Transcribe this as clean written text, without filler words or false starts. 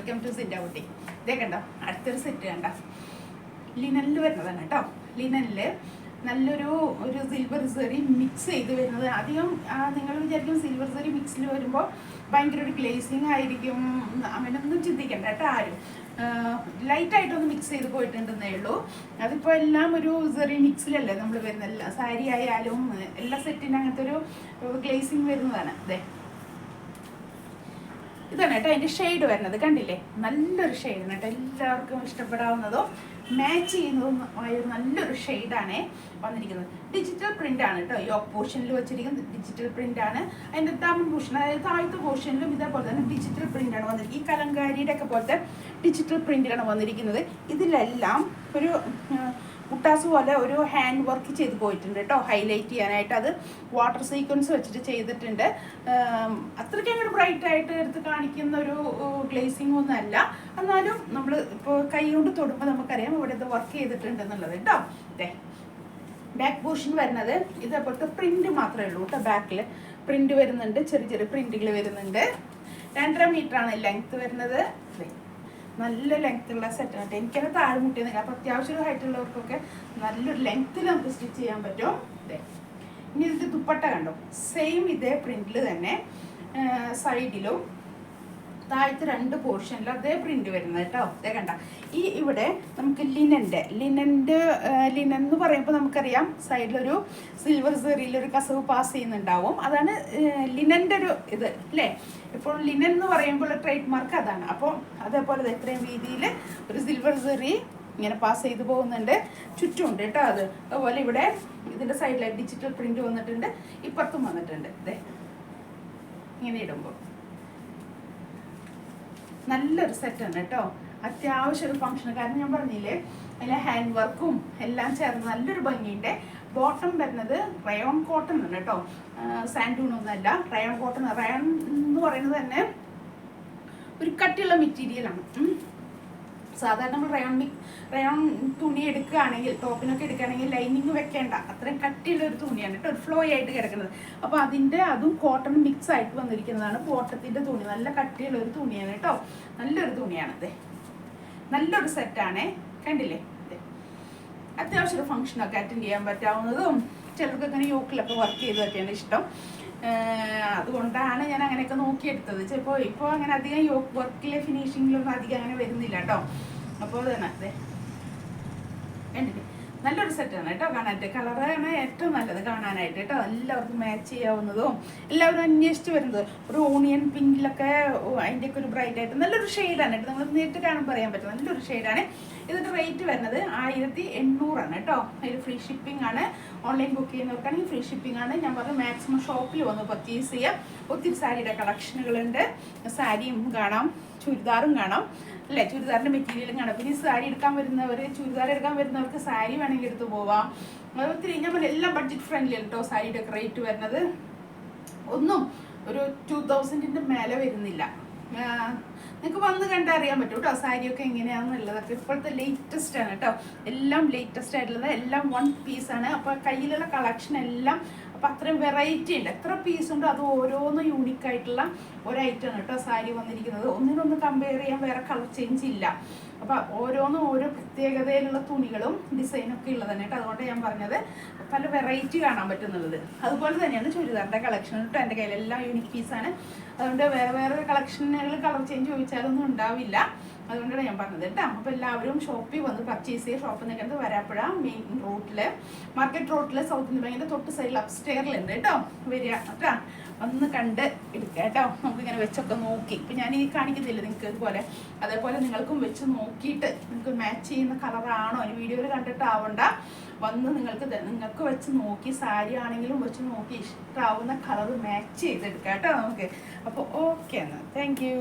Welcome to സിൻ്റെ Ooty. ഇതേ കണ്ടോ, അടുത്തൊരു സെറ്റ് കണ്ട ലിനനിൽ വരുന്നതാണ് കേട്ടോ. ലിനനിൽ നല്ലൊരു സിൽവർ സെറി മിക്സ് ചെയ്ത് വരുന്നത്. അധികം നിങ്ങൾ വിചാരിക്കും സിൽവർ സെറി മിക്സിൽ വരുമ്പോൾ ഭയങ്കര ഒരു ഗ്ലേസിങ് ആയിരിക്കും, അങ്ങനെയൊന്നും ചിന്തിക്കണ്ട കേട്ടോ ആരും. ലൈറ്റായിട്ടൊന്ന് മിക്സ് ചെയ്ത് പോയിട്ടുണ്ടെന്നേ ഉള്ളൂ. അതിപ്പോൾ എല്ലാം ഒരു സെറി മിക്സിലല്ലേ നമ്മൾ വരുന്നത്. എല്ലാ സാരി ആയാലും എല്ലാ സെറ്റിനും അങ്ങനത്തെ ഒരു ഗ്ലേസിങ് വരുന്നതാണ്. അതെ, ഇതാണ് കേട്ടോ അതിൻ്റെ ഷെയ്ഡ് വരുന്നത്. കണ്ടില്ലേ, നല്ലൊരു ഷെയ്ഡാണ് കേട്ടോ. എല്ലാവർക്കും ഇഷ്ടപ്പെടാവുന്നതും മാച്ച് ചെയ്യുന്നതും ആയ നല്ലൊരു ഷെയ്ഡാണ് വന്നിരിക്കുന്നത്. ഡിജിറ്റൽ പ്രിന്റ് ആണ് കേട്ടോ. യോക്ക് പോർഷനിൽ വെച്ചിരിക്കുന്നത് ഡിജിറ്റൽ പ്രിന്റ് ആണ്. അതിൻ്റെ ദാമൻ പോർഷൻ, അതായത് താഴത്തെ പോർഷനിലും ഇതേപോലെ തന്നെ ഡിജിറ്റൽ പ്രിന്റ് ആണ് വന്നിരിക്കുന്നത്. ഈ കലങ്കാരിയുടെ ഒക്കെ പോലത്തെ ഡിജിറ്റൽ പ്രിന്റാണ് വന്നിരിക്കുന്നത്. ഇതിലെല്ലാം ഒരു മുട്ടാസ് പോലെ ഒരു ഹാൻഡ് വർക്ക് ചെയ്ത് പോയിട്ടുണ്ട് കേട്ടോ, ഹൈലൈറ്റ് ചെയ്യാനായിട്ട്. അത് വാട്ടർ സീക്വൻസ് വെച്ചിട്ട് ചെയ്തിട്ടുണ്ട്. അത്രയ്ക്ക് അങ്ങോട്ട് ബ്രൈറ്റ് ആയിട്ട് എടുത്ത് കാണിക്കുന്ന ഒരു ഗ്ലേസിംഗ് ഒന്നും അല്ല. എന്നാലും നമ്മൾ ഇപ്പോൾ കൈ കൊണ്ട് തൊടുമ്പോൾ നമുക്കറിയാം ഇവിടെ ഇത് വർക്ക് ചെയ്തിട്ടുണ്ട് എന്നുള്ളത് കേട്ടോ. അതെ, ബാക്ക് പോർഷൻ വരുന്നത് ഇതേപോലത്തെ പ്രിന്റ് മാത്രമേ ഉള്ളൂ കേട്ടോ. ബാക്കിൽ പ്രിന്റ് വരുന്നുണ്ട്, ചെറിയ ചെറിയ പ്രിന്റുകൾ വരുന്നുണ്ട്. 2.5 മീറ്ററാണ് ലെങ്ത് വരുന്നത്. നല്ല ലെങ്ത്തുള്ള സെറ്റാണ് കേട്ടോ. എനിക്കത് താഴെ മുട്ടിയെന്നില്ല. അപ്പോൾ അത്യാവശ്യം ഒരു ഹൈറ്റ് ഉള്ളവർക്കൊക്കെ നല്ലൊരു ലെങ്ത്തിൽ നമുക്ക് സ്റ്റിച്ച് ചെയ്യാൻ പറ്റും. അതെ, ഇനി ഇതിൻ്റെ ദുപ്പട്ട കണ്ടോ, സെയിം ഇതേ പ്രിന്റിൽ തന്നെ സൈഡിലും താഴത്തെ 2 പോർഷനിലും അതേ പ്രിന്റ് വരുന്നത് കേട്ടോ. അതേ കണ്ട. ഈ ഇവിടെ നമുക്ക് ലിനൻ എന്ന് പറയുമ്പോൾ നമുക്കറിയാം സൈഡിലൊരു സിൽവർ സെറിയിലൊരു കസവ് പാസ് ചെയ്യുന്നുണ്ടാവും. അതാണ് ലിനൻ്റെ ഒരു ഇത് അല്ലേ. ഇപ്പോൾ ലിനൻ എന്ന് പറയുമ്പോൾ ട്രേഡ് മാർക്ക് അതാണ്. അപ്പോൾ അതേപോലെ ഇത്രയും വീതിയിൽ ഒരു സിൽവർ സെറി ഇങ്ങനെ പാസ് ചെയ്ത് പോകുന്നുണ്ട്. ചുറ്റുമുണ്ട് കേട്ടോ. അതുപോലെ ഇവിടെ ഇതിൻ്റെ സൈഡിലായി ഡിജിറ്റൽ പ്രിന്റ് വന്നിട്ടുണ്ട്, ഇപ്പുറത്തും വന്നിട്ടുണ്ട്. ഇതേ ഇങ്ങനെ ഇടുമ്പോൾ നല്ലൊരു സെറ്റാണ് കേട്ടോ. അത്യാവശ്യം ഒരു ഫംഗ്ഷൻ, കാരണം ഞാൻ പറഞ്ഞില്ലേ അതിലെ ഹാൻഡ് വർക്കും എല്ലാം ചേർന്ന് നല്ലൊരു ഭംഗിയുണ്ട്. ബോട്ടം വരുന്നത് റയോൺ കോട്ടൺ ആണ് കേട്ടോ, സാൻഡൂണൊന്നുമല്ല. റയോൺ കോട്ടൺ, റയോൺ എന്ന് പറയുന്നത് തന്നെ ഒരു കട്ടിയുള്ള മെറ്റീരിയലാണ്. സാധാരണ നമ്മൾ റയോൺ തുണി എടുക്കുകയാണെങ്കിൽ, ടോപ്പിനൊക്കെ എടുക്കുകയാണെങ്കിൽ ലൈനിങ് വെക്കേണ്ട അത്രയും കട്ടിയുള്ള ഒരു തുണിയാണ് കേട്ടോ, ഒരു ഫ്ലോ ആയിട്ട് കിടക്കുന്നത്. അപ്പോൾ അതും കോട്ടൺ മിക്സ് ആയിട്ട് വന്നിരിക്കുന്നതാണ്. ബോട്ടത്തിൻ്റെ തുണി നല്ല കട്ടിയുള്ള ഒരു തുണിയാണ് കേട്ടോ, നല്ലൊരു തുണിയാണ്. അതെ, നല്ലൊരു സെറ്റാണ്. കണ്ടില്ലേ, അത്യാവശ്യം ഒരു ഫംഗ്ഷനൊക്കെ അറ്റൻഡ് ചെയ്യാൻ പറ്റാവുന്നതും, ചിലർക്ക് അങ്ങനെ യോക്കിലൊക്കെ വർക്ക് ചെയ്തൊക്കെയാണ് ഇഷ്ടം. അതുകൊണ്ടാണ് ഞാൻ അങ്ങനെയൊക്കെ നോക്കിയെടുത്തത്. ചിലപ്പോൾ ഇപ്പോൾ അങ്ങനെ അധികം യോക്ക് വർക്കിലെ ഫിനിഷിങ്ങിലൊന്നും അധികം അങ്ങനെ വരുന്നില്ല കേട്ടോ. അപ്പോൾ തന്നെ അതെ, കണ്ടില്ലേ, നല്ലൊരു സെറ്റാണ് കേട്ടോ കാണാനായിട്ട്. കളറാണ് ഏറ്റവും നല്ലത് കാണാനായിട്ട് കേട്ടോ. എല്ലാവർക്കും മാച്ച് ചെയ്യാവുന്നതും എല്ലാവരും അന്വേഷിച്ച് വരുന്നത് ഒരു ഓണിയൻ പിങ്കിലൊക്കെ അതിൻ്റെയൊക്കെ ഒരു ബ്രൈറ്റ് ആയിട്ട് നല്ലൊരു ഷെയ്ഡാണ് കേട്ടോ. നമ്മൾ നേരിട്ട് കാണുമ്പോൾ പറയാൻ പറ്റും, നല്ലൊരു ഷെയ്ഡാണ്. ഇതിൻ്റെ റേറ്റ് വരുന്നത് 1800 കേട്ടോ. അതിൽ ഫ്രീ ഷിപ്പിംഗ് ആണ്. ഓൺലൈൻ ബുക്ക് ചെയ്യുന്നവർക്കാണെങ്കിൽ ഫ്രീ ഷിപ്പിംഗ് ആണ്. ഞാൻ പറഞ്ഞു മാക്സിമം ഷോപ്പിൽ വന്ന് പർച്ചേസ് ചെയ്യാം. ഒത്തിരി സാരിയുടെ കളക്ഷനുകളുണ്ട്. സാരിയും കാണാം, ചുരിദാറും കാണാം അല്ലേ, ചുരിദാറിൻ്റെ മെറ്റീരിയലും കാണാം. പിന്നെ ചുരിദാർ എടുക്കാൻ വരുന്നവർക്ക് സാരി വേണമെങ്കിൽ എടുത്ത് പോവാം. ഒത്തിരി ഞാൻ പറഞ്ഞു എല്ലാം ബഡ്ജറ്റ് ഫ്രണ്ട്ലി കേട്ടോ. സാരിയുടെ ഒക്കെ റേറ്റ് വരുന്നത് ഒന്നും ഒരു 2000-ന്റെ മേലെ വരുന്നില്ല. നിങ്ങൾക്ക് വന്ന് കണ്ടാൽ അറിയാൻ പറ്റും കേട്ടോ സാരിയൊക്കെ എങ്ങനെയാണെന്നുള്ളതൊക്കെ. ഇപ്പോഴത്തെ ലേറ്റസ്റ്റ് ആണ് കേട്ടോ, എല്ലാം ലേറ്റസ്റ്റ് ആയിട്ടുള്ളത്, എല്ലാം 1 പീസാണ്. അപ്പോൾ കയ്യിലുള്ള കളക്ഷൻ എല്ലാം അപ്പം അത്രയും വെറൈറ്റി ഉണ്ട്. എത്ര പീസ് ഉണ്ടോ അത് ഓരോന്നും യൂണിക്കായിട്ടുള്ള ഒരു ഐറ്റമാണ് കേട്ടോ സാരി വന്നിരിക്കുന്നത്. ഒന്നിനൊന്ന് കമ്പയർ ചെയ്യാൻ വേറെ കളർ ചേഞ്ച് ഇല്ല. അപ്പം ഓരോന്നും ഓരോ പ്രത്യേകതയിലുള്ള തുണികളും ഡിസൈനൊക്കെ ഉള്ളതാണ് കേട്ടോ. അതുകൊണ്ട് ഞാൻ പറഞ്ഞത് പല വെറൈറ്റി കാണാൻ പറ്റുന്നുള്ളത്. അതുപോലെ തന്നെയാണ് ചുരിദാറിൻ്റെ കളക്ഷൻ കേട്ടോ. എൻ്റെ കയ്യിലെല്ലാം യൂണിക് പീസാണ്. അതുകൊണ്ട് വേറെ കളക്ഷനുകൾ കളർ ചേഞ്ച് ചോദിച്ചാലൊന്നും ഉണ്ടാവില്ല. അതുകൊണ്ടാണ് ഞാൻ പറഞ്ഞത് കേട്ടോ. അപ്പോൾ എല്ലാവരും ഷോപ്പിൽ വന്ന് പർച്ചേസ് ചെയ്യുക. ഷോപ്പിൽ നിൽക്കുന്നത് വരാപ്പുഴ മെയിൻ റോട്ടിൽ, മാർക്കറ്റ് റോട്ടിൽ, സൗത്ത് ഇന്ത്യൻ ബാങ്കിൻ്റെ തൊട്ട് സൈഡിൽ അപ്സ്റ്റെയറിലുണ്ട് കേട്ടോ. വരിക കേട്ടോ, ഒന്ന് കണ്ട് എടുക്കുക കേട്ടോ. നമുക്കിങ്ങനെ വെച്ചൊക്കെ നോക്കി, ഇപ്പം ഞാൻ ഈ കാണിക്കുന്നില്ല നിങ്ങൾക്ക് ഇതുപോലെ, അതേപോലെ നിങ്ങൾക്കും വെച്ച് നോക്കിയിട്ട് നിങ്ങൾക്ക് മാച്ച് ചെയ്യുന്ന കളറാണോ ഈ വീഡിയോയിൽ കണ്ടിട്ടാവണ്ട, വന്ന് നിങ്ങൾക്ക് വെച്ച് നോക്കി, സാരി ആണെങ്കിലും വെച്ച് നോക്കി ഇഷ്ടമാവുന്ന കളർ മാച്ച് ചെയ്തെടുക്കാം കേട്ടോ നമുക്ക്. അപ്പോൾ ഓക്കെ എന്നാൽ താങ്ക് യു.